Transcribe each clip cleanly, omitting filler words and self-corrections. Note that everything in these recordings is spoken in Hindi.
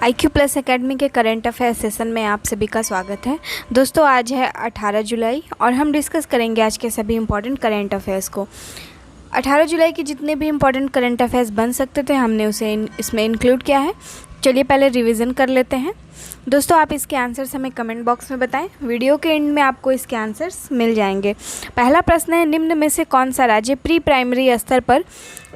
IQ प्लस एकेडमी के करंट अफेयर सेशन में आप सभी का स्वागत है। दोस्तों आज है 18 जुलाई और हम डिस्कस करेंगे आज के सभी इम्पॉर्टेंट करंट अफेयर्स को। 18 जुलाई के जितने भी इम्पॉर्टेंट करंट अफेयर्स बन सकते थे हमने उसे इसमें इंक्लूड किया है। चलिए पहले रिवीजन कर लेते हैं। दोस्तों आप इसके आंसर्स हमें कमेंट बॉक्स में बताएं। वीडियो के एंड में आपको इसके आंसर्स मिल जाएंगे। पहला प्रश्न है, निम्न में से कौन सा राज्य प्री प्राइमरी स्तर पर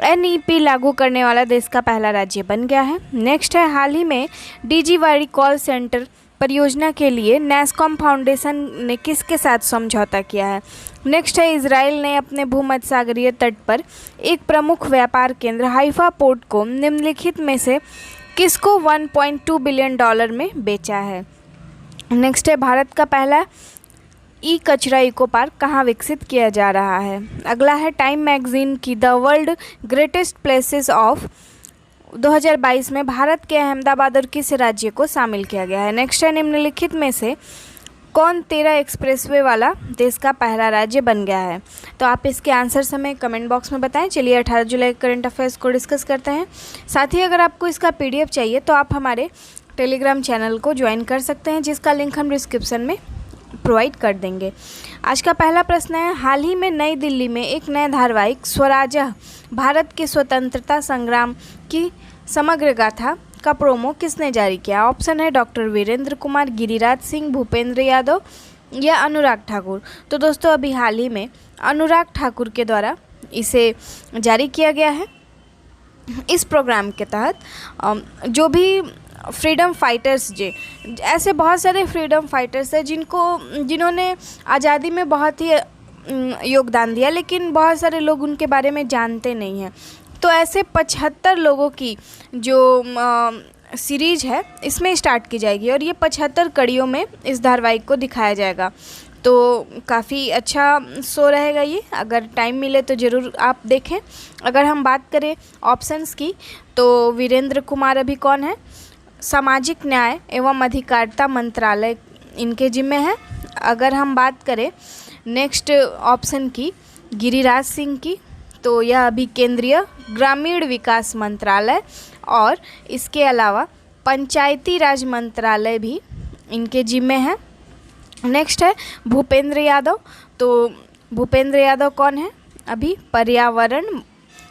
NEP लागू करने वाला देश का पहला राज्य बन गया है। नेक्स्ट है, हाल ही में DGवाड़ी कॉल सेंटर परियोजना के लिए नैस्कॉम फाउंडेशन ने किसके साथ समझौता किया है। नेक्स्ट है, इजराइल ने अपने भूमध्य सागरीय तट पर एक प्रमुख व्यापार केंद्र हाइफा पोर्ट को निम्नलिखित में से किसको $1.2 बिलियन में बेचा है। नेक्स्ट है, भारत का पहला कचरा इको पार्क कहाँ विकसित किया जा रहा है। अगला है, टाइम मैगजीन की the world greatest places of 2022 में भारत के अहमदाबाद और किस राज्य को शामिल किया गया है। नेक्स्ट है, निम्नलिखित में से कौन 13 एक्सप्रेसवे वाला देश का पहला राज्य बन गया है। तो आप इसके आंसर्स हमें कमेंट बॉक्स में बताएं। चलिए 18 जुलाई करंट अफेयर्स को डिस्कस करते हैं। साथ ही अगर आपको इसका PDF चाहिए तो आप हमारे टेलीग्राम चैनल को ज्वाइन कर सकते हैं, जिसका लिंक हम डिस्क्रिप्शन में प्रोवाइड कर देंगे। आज का पहला प्रश्न है, हाल ही में नई दिल्ली में एक नया धारावाहिक स्वराजः भारत के स्वतंत्रता संग्राम की समग्र गाथा का प्रोमो किसने जारी किया। ऑप्शन है डॉक्टर वीरेंद्र कुमार, गिरिराज सिंह, भूपेंद्र यादव या अनुराग ठाकुर। तो दोस्तों अभी हाल ही में अनुराग ठाकुर के द्वारा इसे जारी किया गया है। इस प्रोग्राम के तहत जो भी फ्रीडम फाइटर्स ऐसे बहुत सारे फ्रीडम फाइटर्स हैं जिन्होंने आज़ादी में बहुत ही योगदान दिया, लेकिन बहुत सारे लोग उनके बारे में जानते नहीं हैं। तो ऐसे 75 लोगों की जो सीरीज है इसमें स्टार्ट की जाएगी और ये 75 कड़ियों में इस धारावाहिक को दिखाया जाएगा। तो काफ़ी अच्छा शो रहेगा ये, अगर टाइम मिले तो ज़रूर आप देखें। अगर हम बात करें ऑप्शंस की तो वीरेंद्र कुमार अभी कौन है, सामाजिक न्याय एवं अधिकारिता मंत्रालय इनके जिम्मे है। अगर हम बात करें नेक्स्ट ऑप्शन की गिरिराज सिंह की, तो यह अभी केंद्रीय ग्रामीण विकास मंत्रालय और इसके अलावा पंचायती राज मंत्रालय भी इनके जिम्मे है। नेक्स्ट है भूपेंद्र यादव। तो भूपेंद्र यादव कौन है, अभी पर्यावरण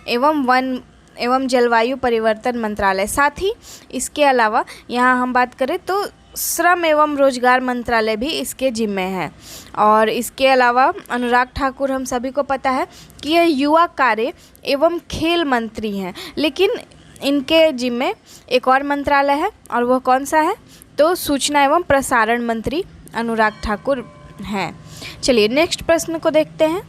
एवं वन एवं जलवायु परिवर्तन मंत्रालय। साथ ही इसके अलावा यहाँ हम बात करें तो श्रम एवं रोजगार मंत्रालय भी इसके जिम्मे है। और इसके अलावा अनुराग ठाकुर हम सभी को पता है कि यह युवा कार्य एवं खेल मंत्री हैं, लेकिन इनके जिम्मे एक और मंत्रालय है और वह कौन सा है, तो सूचना एवं प्रसारण मंत्री अनुराग ठाकुर हैं। चलिए नेक्स्ट प्रश्न को देखते हैं।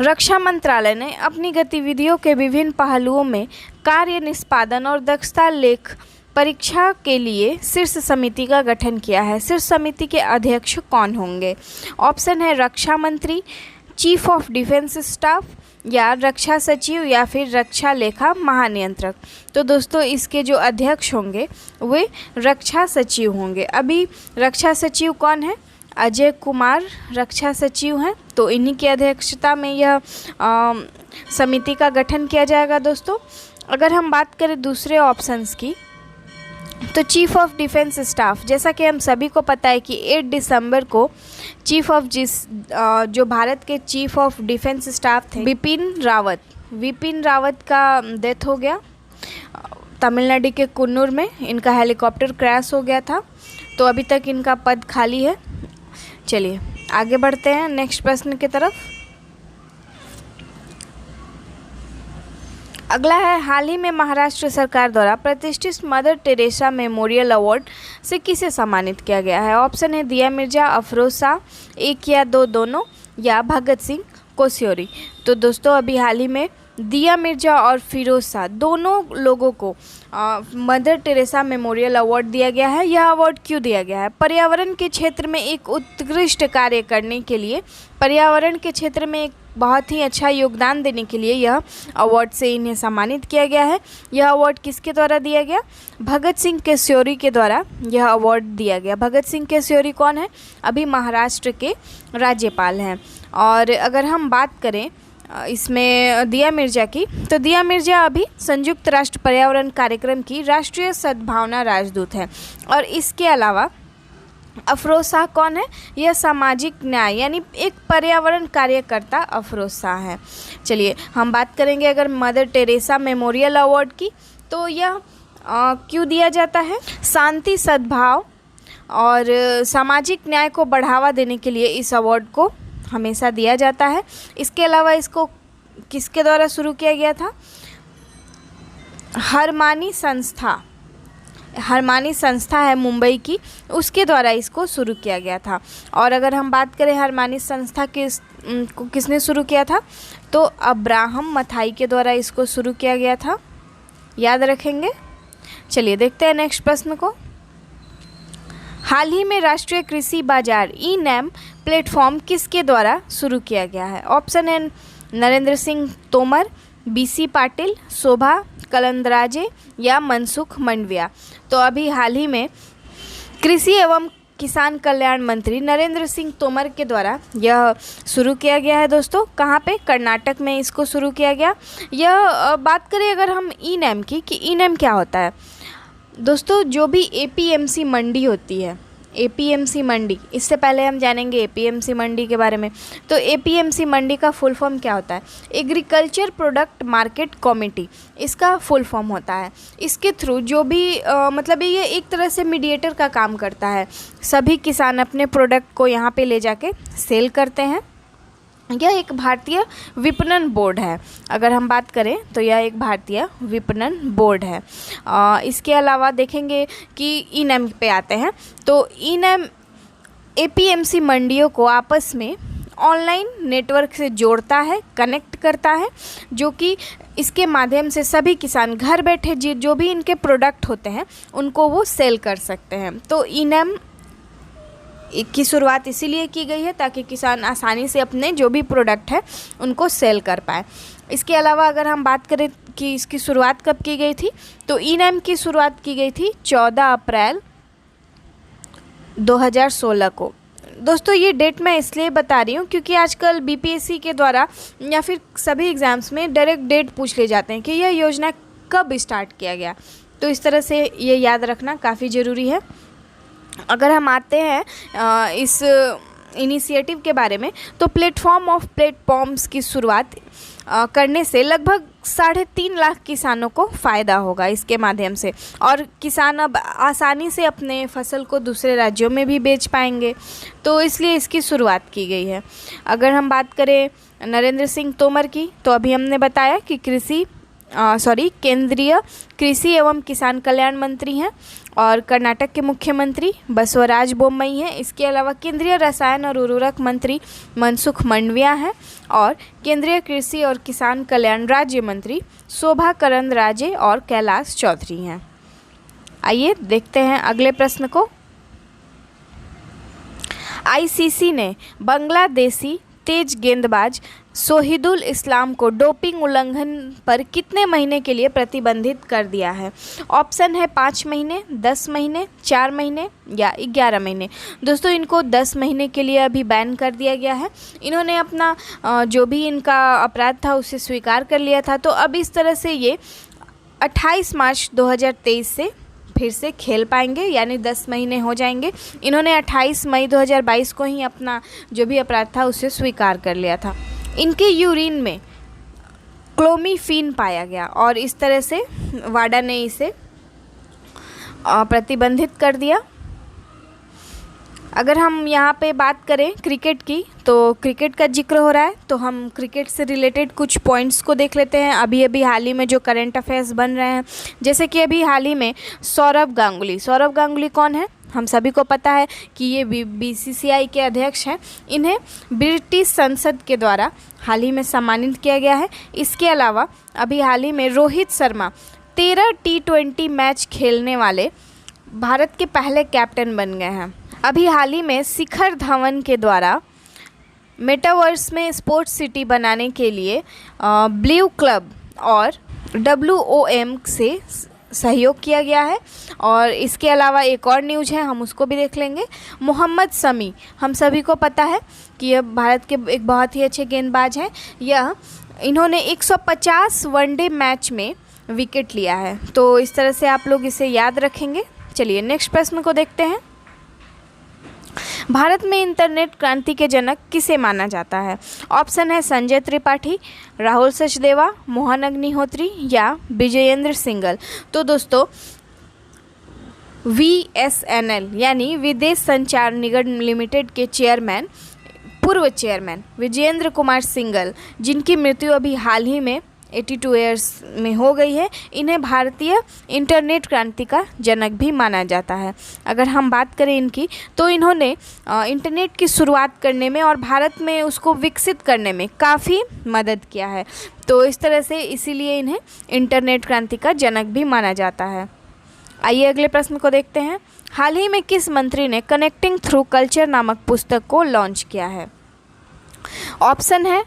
रक्षा मंत्रालय ने अपनी गतिविधियों के विभिन्न पहलुओं में कार्य निष्पादन और दक्षता लेख परीक्षा के लिए शीर्ष समिति का गठन किया है। शीर्ष समिति के अध्यक्ष कौन होंगे। ऑप्शन है रक्षा मंत्री, चीफ ऑफ डिफेंस स्टाफ या रक्षा सचिव या फिर रक्षा लेखा महानियंत्रक। तो दोस्तों इसके जो अध्यक्ष होंगे वे रक्षा सचिव होंगे। अभी रक्षा सचिव कौन है, अजय कुमार रक्षा सचिव हैं। तो इन्हीं की अध्यक्षता में यह समिति का गठन किया जाएगा। दोस्तों अगर हम बात करें दूसरे ऑप्शंस की तो चीफ ऑफ डिफेंस स्टाफ, जैसा कि हम सभी को पता है कि 8 दिसंबर को जो भारत के चीफ ऑफ डिफेंस स्टाफ थे विपिन रावत का डेथ हो गया। तमिलनाडु के कुन्नूर में इनका हेलीकॉप्टर क्रैश हो गया था, तो अभी तक इनका पद खाली है। चलिए आगे बढ़ते हैं नेक्स्ट प्रश्न की तरफ। अगला है, हाल ही में महाराष्ट्र सरकार द्वारा प्रतिष्ठित मदर टेरेसा मेमोरियल अवार्ड से किसे सम्मानित किया गया है। ऑप्शन है दिया मिर्जा, अफरोज शाह, एक या दो दोनों या भगत सिंह कोश्यारी। तो दोस्तों अभी हाल ही में दिया मिर्जा और फिरोज शाह दोनों लोगों को मदर टेरेसा मेमोरियल अवार्ड दिया गया है। यह अवार्ड क्यों दिया गया है, पर्यावरण के क्षेत्र में एक उत्कृष्ट कार्य करने के लिए, पर्यावरण के क्षेत्र में एक बहुत ही अच्छा योगदान देने के लिए यह अवार्ड से इन्हें सम्मानित किया गया है। यह अवार्ड किसके द्वारा दिया गया, भगत सिंह कोश्यारी के द्वारा यह अवार्ड दिया गया। भगत सिंह कोश्यारी कौन है, अभी महाराष्ट्र के राज्यपाल हैं। और अगर हम बात करें इसमें दिया मिर्ज़ा की। तो दिया मिर्ज़ा अभी संयुक्त राष्ट्र पर्यावरण कार्यक्रम की राष्ट्रीय सद्भावना राजदूत है। और इसके अलावा अफरोज़ शाह कौन है? यह सामाजिक न्याय यानी एक पर्यावरण कार्यकर्ता अफरोज़ शाह है। चलिए हम बात करेंगे अगर मदर टेरेसा मेमोरियल अवार्ड की, तो यह क्यों दिया जाता है? शांति, सद्भाव और सामाजिक न्याय को बढ़ावा देने के लिए इस अवार्ड को हमेशा दिया जाता है। इसके अलावा इसको किसके द्वारा शुरू किया गया था? हरमानी संस्था है मुंबई की, उसके द्वारा इसको शुरू किया गया था। और अगर हम बात करें हरमानी संस्था किसने शुरू किया था, तो अब्राहम मथाई के द्वारा इसको शुरू किया गया था, याद रखेंगे। चलिए देखते हैं नेक्स्ट प्रश्न को। हाल ही में राष्ट्रीय कृषि बाजार ई-नैम प्लेटफॉर्म किसके द्वारा शुरू किया गया है? ऑप्शन है नरेंद्र सिंह तोमर, बीसी पाटिल, शोभा कलंदराजे या मनसुख मंडविया। तो अभी हाल ही में कृषि एवं किसान कल्याण मंत्री नरेंद्र सिंह तोमर के द्वारा यह शुरू किया गया है दोस्तों। कहाँ पे? कर्नाटक में इसको शुरू किया गया। यह बात करें अगर हम ई-नैम की कि ई-नैम क्या होता है दोस्तों, जो भी एपीएमसी मंडी होती है, एपीएमसी मंडी, इससे पहले हम जानेंगे एपीएमसी मंडी के बारे में। तो एपीएमसी मंडी का फुल फॉर्म क्या होता है? एग्रीकल्चर प्रोडक्ट मार्केट कमेटी, इसका फुल फॉर्म होता है। इसके थ्रू जो भी मतलब ये एक तरह से मीडिएटर का काम करता है। सभी किसान अपने प्रोडक्ट को यहाँ पे ले जाके सेल करते हैं। यह एक भारतीय विपणन बोर्ड है। अगर हम बात करें तो यह एक भारतीय विपणन बोर्ड है। इसके अलावा देखेंगे कि ई-नैम पे आते हैं। तो ई-नैम एपीएमसी मंडियों को आपस में ऑनलाइन नेटवर्क से जोड़ता है, कनेक्ट करता है, जो कि इसके माध्यम से सभी किसान घर बैठे जो भी इनके प्रोडक्ट होते हैं उनको वो सेल कर सकते हैं। तो ई-नैम की शुरुआत इसीलिए की गई है ताकि किसान आसानी से अपने जो भी प्रोडक्ट है उनको सेल कर पाए। इसके अलावा अगर हम बात करें कि इसकी शुरुआत कब की गई थी, तो ई-नैम की शुरुआत की गई थी 14 अप्रैल 2016 को। दोस्तों ये डेट मैं इसलिए बता रही हूँ क्योंकि आजकल बीपीएससी के द्वारा या फिर सभी एग्ज़ाम्स में डायरेक्ट डेट पूछ ले जाते हैं कि यह योजना कब स्टार्ट किया गया। तो इस तरह से ये याद रखना काफ़ी ज़रूरी है। अगर हम आते हैं इस इनिशिएटिव के बारे में, तो प्लेटफॉर्म ऑफ प्लेटफॉर्म्स की शुरुआत करने से लगभग 3.5 लाख किसानों को फ़ायदा होगा इसके माध्यम से, और किसान अब आसानी से अपने फसल को दूसरे राज्यों में भी बेच पाएंगे। तो इसलिए इसकी शुरुआत की गई है। अगर हम बात करें नरेंद्र सिंह तोमर की, तो अभी हमने बताया कि केंद्रीय कृषि एवं किसान कल्याण मंत्री हैं, और कर्नाटक के मुख्यमंत्री बसवराज बोम्मई हैं। इसके अलावा केंद्रीय रसायन और उर्वरक मंत्री मनसुख मंडविया हैं, और केंद्रीय कृषि और किसान कल्याण राज्य मंत्री शोभा करंदराजे और कैलाश चौधरी हैं। आइए देखते हैं अगले प्रश्न को। आईसीसी ने बांग्लादेशी तेज गेंदबाज सोहिदुल इस्लाम को डोपिंग उल्लंघन पर कितने महीने के लिए प्रतिबंधित कर दिया है? ऑप्शन है 5 महीने, 10 महीने, 4 महीने या 11 महीने। दोस्तों इनको 10 महीने के लिए अभी बैन कर दिया गया है। इन्होंने अपना जो भी इनका अपराध था उसे स्वीकार कर लिया था। तो अब इस तरह से ये 28 मार्च 2023 से फिर से खेल पाएंगे, यानी 10 महीने हो जाएंगे। इन्होंने 28 मई 2022 को ही अपना जो भी अपराध था उसे स्वीकार कर लिया था। इनके यूरिन में क्लोमीफिन पाया गया और इस तरह से वाडा ने इसे प्रतिबंधित कर दिया। अगर हम यहाँ पे बात करें क्रिकेट की, तो क्रिकेट का जिक्र हो रहा है तो हम क्रिकेट से रिलेटेड कुछ पॉइंट्स को देख लेते हैं। अभी हाल ही में जो करंट अफेयर्स बन रहे हैं, जैसे कि अभी हाल ही में सौरव गांगुली कौन है? हम सभी को पता है कि ये बीसीसीआई के अध्यक्ष हैं। इन्हें ब्रिटिश संसद के द्वारा हाल ही में सम्मानित किया गया है। इसके अलावा अभी हाल ही में रोहित शर्मा 13 T20 मैच खेलने वाले भारत के पहले कैप्टन बन गए हैं। अभी हाल ही में शिखर धवन के द्वारा मेटावर्स में स्पोर्ट्स सिटी बनाने के लिए ब्लू क्लब और WOM से सहयोग किया गया है। और इसके अलावा एक और न्यूज़ है, हम उसको भी देख लेंगे। मोहम्मद शमी, हम सभी को पता है कि यह भारत के एक बहुत ही अच्छे गेंदबाज हैं। यह इन्होंने 150 वनडे मैच में विकेट लिया है। तो इस तरह से आप लोग इसे याद रखेंगे। चलिए नेक्स्ट प्रश्न को देखते हैं। भारत में इंटरनेट क्रांति के जनक किसे माना जाता है? ऑप्शन है संजय त्रिपाठी, राहुल सचदेवा, मोहन अग्निहोत्री या विजयेंद्र सिंघल। तो दोस्तों VSNL यानी विदेश संचार निगम लिमिटेड के पूर्व चेयरमैन विजयेंद्र कुमार सिंघल, जिनकी मृत्यु अभी हाल ही में 82 ईयर्स में हो गई है, इन्हें भारतीय इंटरनेट क्रांति का जनक भी माना जाता है। अगर हम बात करें इनकी, तो इन्होंने इंटरनेट की शुरुआत करने में और भारत में उसको विकसित करने में काफ़ी मदद किया है। तो इस तरह से इसीलिए इन्हें इंटरनेट क्रांति का जनक भी माना जाता है। आइए अगले प्रश्न को देखते हैं। हाल ही में किस मंत्री ने कनेक्टिंग थ्रू कल्चर नामक पुस्तक को लॉन्च किया है? ऑप्शन है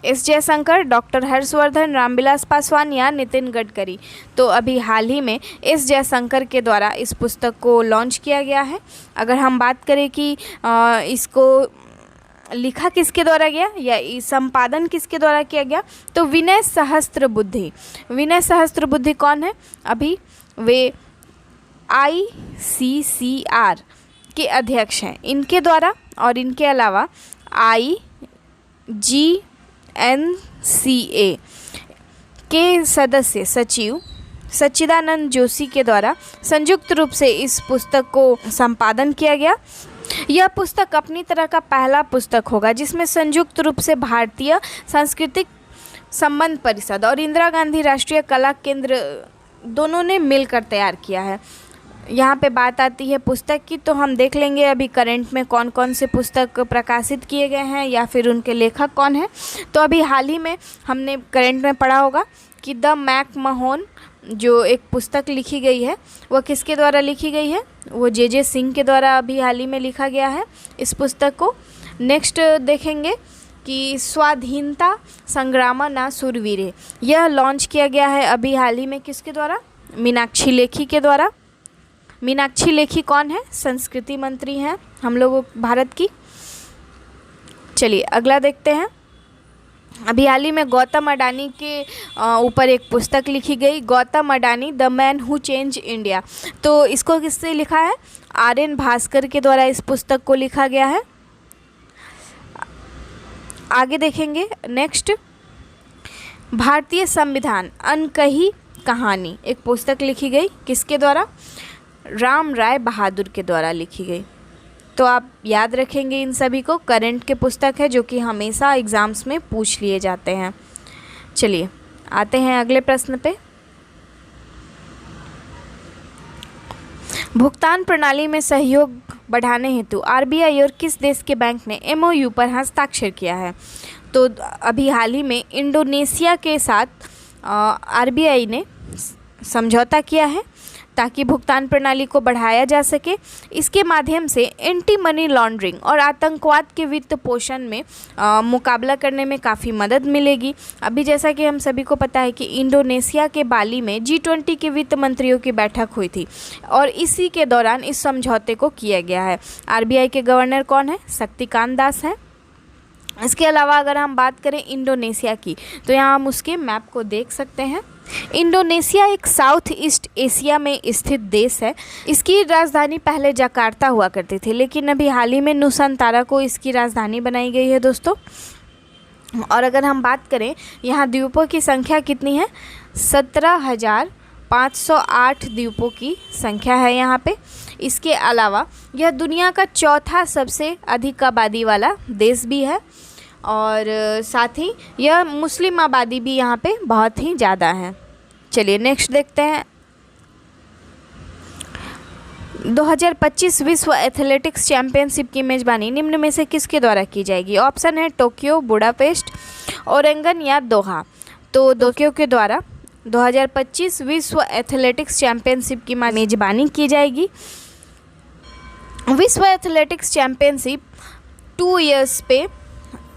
एस जयशंकर, डॉक्टर हर्षवर्धन, रामविलास पासवान या नितिन गडकरी। तो अभी हाल ही में एस जयशंकर के द्वारा इस पुस्तक को लॉन्च किया गया है। अगर हम बात करें कि इसको लिखा किसके द्वारा गया या संपादन किसके द्वारा किया गया, तो विनय सहस्त्रबुद्धे। विनय सहस्त्रबुद्धे कौन है? अभी वे ICCR के अध्यक्ष हैं, इनके द्वारा। और इनके अलावा IGNCA के सदस्य सचिव सच्चिदानंद जोशी के द्वारा संयुक्त रूप से इस पुस्तक को संपादन किया गया। यह पुस्तक अपनी तरह का पहला पुस्तक होगा जिसमें संयुक्त रूप से भारतीय सांस्कृतिक संबंध परिषद और इंदिरा गांधी राष्ट्रीय कला केंद्र दोनों ने मिलकर तैयार किया है। यहाँ पे बात आती है पुस्तक की, तो हम देख लेंगे अभी करंट में कौन कौन से पुस्तक प्रकाशित किए गए हैं या फिर उनके लेखक कौन हैं। तो अभी हाल ही में हमने करंट में पढ़ा होगा कि द मैकमहोन जो एक पुस्तक लिखी गई है, वह किसके द्वारा लिखी गई है? वो जे सिंह के द्वारा अभी हाल ही में लिखा गया है इस पुस्तक को। नेक्स्ट देखेंगे कि स्वाधीनता संग्राम ना सुरवीरे, यह लॉन्च किया गया है अभी हाल ही में किसके द्वारा? मीनाक्षी लेखी के द्वारा। मीनाक्षी लेखी कौन है? संस्कृति मंत्री हैं हम लोग भारत की। चलिए अगला देखते हैं। अभी हाल ही में गौतम अडानी के ऊपर एक पुस्तक लिखी गई, Gautam Adani the man who change India. तो इसको किससे लिखा है? RN भास्कर के द्वारा इस पुस्तक को लिखा गया है। आगे देखेंगे नेक्स्ट, भारतीय संविधान अनकही कहानी, एक पुस्तक लिखी गई किसके द्वारा? राम राय बहादुर के द्वारा लिखी गई। तो आप याद रखेंगे इन सभी को, करंट के पुस्तक है जो कि हमेशा एग्ज़ाम्स में पूछ लिए जाते हैं। चलिए आते हैं अगले प्रश्न पे। भुगतान प्रणाली में सहयोग बढ़ाने हेतु RBI और किस देश के बैंक ने MOU पर हस्ताक्षर किया है? तो अभी हाल ही में इंडोनेशिया के साथ RBI ने समझौता किया है ताकि भुगतान प्रणाली को बढ़ाया जा सके। इसके माध्यम से एंटी मनी लॉन्ड्रिंग और आतंकवाद के वित्त पोषण में मुकाबला करने में काफ़ी मदद मिलेगी। अभी जैसा कि हम सभी को पता है कि इंडोनेशिया के बाली में G20 के वित्त मंत्रियों की बैठक हुई थी और इसी के दौरान इस समझौते को किया गया है। RBI के गवर्नर कौन है? शक्तिकांत दास हैं। इसके अलावा अगर हम बात करें इंडोनेशिया की, तो यहाँ हम उसके मैप को देख सकते हैं। इंडोनेशिया एक साउथ ईस्ट एशिया में स्थित देश है। इसकी राजधानी पहले जकार्ता हुआ करती थी, लेकिन अभी हाल ही में नुसंतारा को इसकी राजधानी बनाई गई है दोस्तों। और अगर हम बात करें यहाँ द्वीपों की संख्या कितनी है? 17,508 द्वीपों की संख्या है यहाँ पे। इसके अलावा यह दुनिया का चौथा सबसे अधिक आबादी वाला देश भी है और साथ ही यह मुस्लिम आबादी भी यहाँ पे बहुत ही ज़्यादा है। चलिए नेक्स्ट देखते हैं। 2025 विश्व एथलेटिक्स चैंपियनशिप की मेज़बानी निम्न में से किसके द्वारा की जाएगी? ऑप्शन है टोक्यो, बुडापेस्ट, ओरेगन या दोहा। तो टोक्यो के द्वारा 2025 विश्व एथलेटिक्स चैंपियनशिप की मेज़बानी की जाएगी। विश्व एथलेटिक्स चैंपियनशिप 2 ईयर्स पे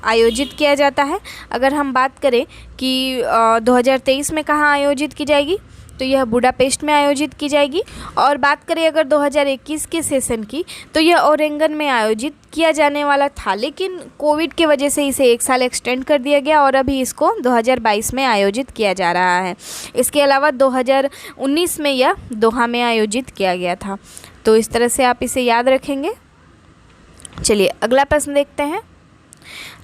आयोजित किया जाता है। अगर हम बात करें कि 2023 में कहाँ आयोजित की जाएगी, तो यह बुडापेस्ट में आयोजित की जाएगी। और बात करें अगर 2021 के सेशन की, तो यह ओरेगन में आयोजित किया जाने वाला था, लेकिन कोविड की वजह से इसे 1 साल एक्सटेंड कर दिया गया और अभी इसको 2022 में आयोजित किया जा रहा है। इसके अलावा 2019 में यह दोहा में आयोजित किया गया था। तो इस तरह से आप इसे याद रखेंगे। चलिए अगला प्रश्न देखते हैं।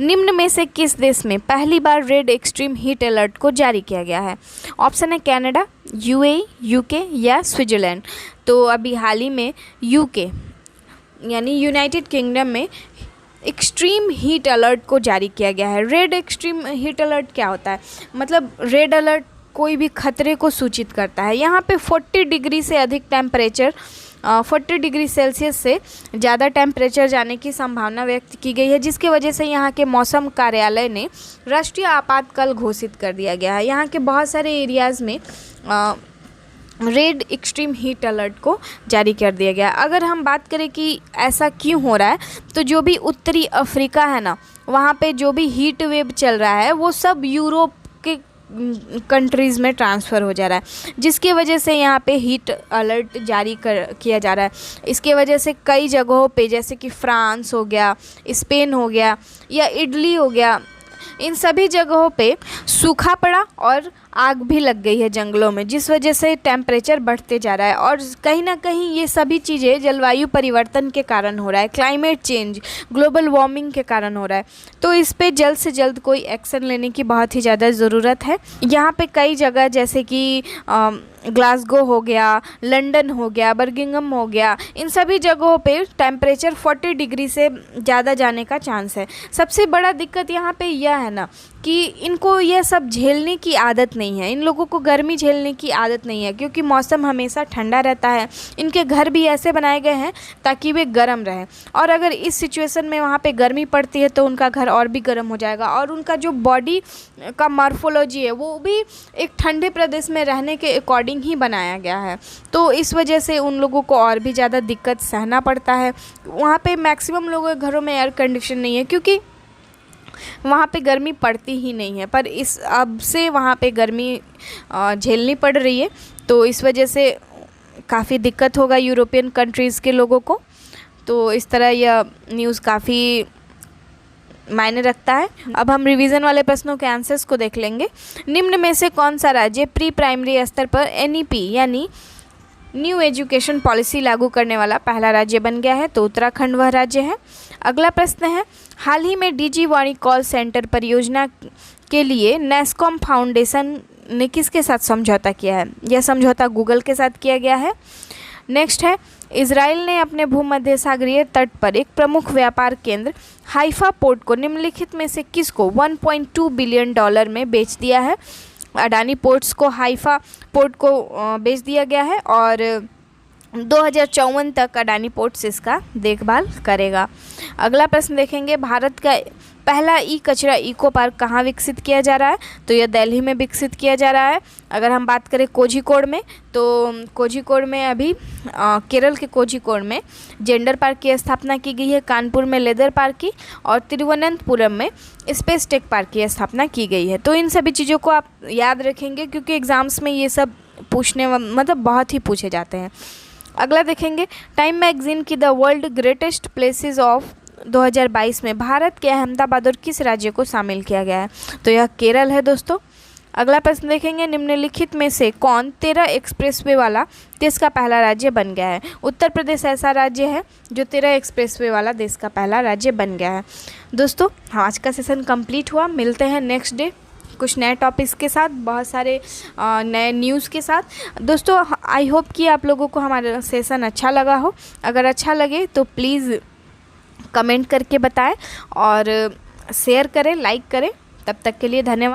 निम्न में से किस देश में पहली बार रेड एक्सट्रीम हीट अलर्ट को जारी किया गया है? ऑप्शन है कनाडा, यूएई, यूके या स्विट्जरलैंड। तो अभी हाल ही में यूके यानी यूनाइटेड किंगडम में एक्सट्रीम हीट अलर्ट को जारी किया गया है। रेड एक्सट्रीम हीट अलर्ट क्या होता है? मतलब रेड अलर्ट कोई भी खतरे को सूचित करता है। यहाँ पे 40 डिग्री से अधिक टेम्परेचर 40 डिग्री सेल्सियस से ज़्यादा टेम्परेचर जाने की संभावना व्यक्त की गई है, जिसकी वजह से यहाँ के मौसम कार्यालय ने राष्ट्रीय आपातकाल घोषित कर दिया गया है। यहाँ के बहुत सारे एरियाज़ में रेड एक्सट्रीम हीट अलर्ट को जारी कर दिया गया। अगर हम बात करें कि ऐसा क्यों हो रहा है, तो जो भी उत्तरी अफ्रीका है ना, वहाँ पे जो भी हीट वेव चल रहा है वो सब यूरोप के कंट्रीज़ में ट्रांसफ़र हो जा रहा है, जिसकी वजह से यहाँ पे हीट अलर्ट जारी किया जा रहा है। इसके वजह से कई जगहों पे, जैसे कि फ्रांस हो गया, स्पेन हो गया या इटली हो गया, इन सभी जगहों पे सूखा पड़ा और आग भी लग गई है जंगलों में, जिस वजह से टेम्परेचर बढ़ते जा रहा है। और कहीं ना कहीं ये सभी चीज़ें जलवायु परिवर्तन के कारण हो रहा है, क्लाइमेट चेंज, ग्लोबल वार्मिंग के कारण हो रहा है। तो इस पे जल्द से जल्द कोई एक्शन लेने की बहुत ही ज़्यादा ज़रूरत है। यहाँ पे कई जगह जैसे कि ग्लासगो हो गया, लंदन हो गया, बर्मिंघम हो गया, इन सभी जगहों पे टेम्परेचर 40 डिग्री से ज़्यादा जाने का चांस है। सबसे बड़ा दिक्कत यहाँ पे यह है ना कि इनको यह सब झेलने की आदत नहीं है, इन लोगों को गर्मी झेलने की आदत नहीं है, क्योंकि मौसम हमेशा ठंडा रहता है। इनके घर भी ऐसे बनाए गए हैं ताकि वे गर्म रहें, और अगर इस सिचुएशन में वहाँ पे गर्मी पड़ती है तो उनका घर और भी गर्म हो जाएगा। और उनका जो बॉडी का मॉर्फोलॉजी है वो भी एक ठंडे प्रदेश में रहने के अकॉर्डिंग ही बनाया गया है। तो इस वजह से उन लोगों को और भी ज़्यादा दिक्कत सहना पड़ता है। वहाँ पे मैक्सिमम लोगों के घरों में एयर कंडीशन नहीं है, क्योंकि वहाँ पे गर्मी पड़ती ही नहीं है, पर इस अब से वहाँ पे गर्मी झेलनी पड़ रही है। तो इस वजह से काफ़ी दिक्कत होगा यूरोपियन कंट्रीज़ के लोगों को। तो इस तरह यह न्यूज़ काफ़ी मायने रखता है। अब हम रिवीजन वाले प्रश्नों के आंसर्स को देख लेंगे। निम्न में से कौन सा राज्य प्री प्राइमरी स्तर पर एनईपी यानी न्यू एजुकेशन पॉलिसी लागू करने वाला पहला राज्य बन गया है? तो उत्तराखंड वह राज्य है। अगला प्रश्न है, हाल ही में डीजी वाणी कॉल सेंटर परियोजना के लिए नेस्कॉम फाउंडेशन ने किसके साथ समझौता किया है? यह समझौता गूगल के साथ किया गया है। नेक्स्ट है, इजराइल ने अपने भूमध्य सागरीय तट पर एक प्रमुख व्यापार केंद्र हाइफा पोर्ट को निम्नलिखित में से किसको $1.2 बिलियन में बेच दिया है? अडानी पोर्ट्स को हाइफा पोर्ट को बेच दिया गया है और 2054 तक अडानी पोर्ट्स इसका देखभाल करेगा। अगला प्रश्न देखेंगे, भारत का पहला ई कचरा इको पार्क कहाँ विकसित किया जा रहा है? तो यह दिल्ली में विकसित किया जा रहा है। अगर हम बात करें कोझिकोड में, तो कोझिकोड में अभी केरल के कोझिकोड में जेंडर पार्क की स्थापना की गई है, कानपुर में लेदर पार्क की, और तिरुवनंतपुरम में स्पेस टेक पार्क की स्थापना की गई है। तो इन सभी चीज़ों को आप याद रखेंगे, क्योंकि एग्ज़ाम्स में ये सब मतलब बहुत ही पूछे जाते हैं। अगला देखेंगे, टाइम मैगजीन की the world greatest places of 2022 में भारत के अहमदाबाद और किस राज्य को शामिल किया गया है? तो यह केरल है दोस्तों। अगला प्रश्न देखेंगे, निम्नलिखित में से कौन 13 एक्सप्रेसवे वाला देश का पहला राज्य बन गया है? उत्तर प्रदेश ऐसा राज्य है जो 13 एक्सप्रेसवे वाला देश का पहला राज्य बन गया है। दोस्तों आज का सेशन कंप्लीट हुआ, मिलते हैं नेक्स्ट डे कुछ नए टॉपिक्स के साथ, बहुत सारे नए न्यूज़ के साथ। दोस्तों आई होप कि आप लोगों को हमारा सेशन अच्छा लगा हो। अगर अच्छा लगे तो प्लीज़ कमेंट करके बताएं और शेयर करें, लाइक करें। तब तक के लिए धन्यवाद।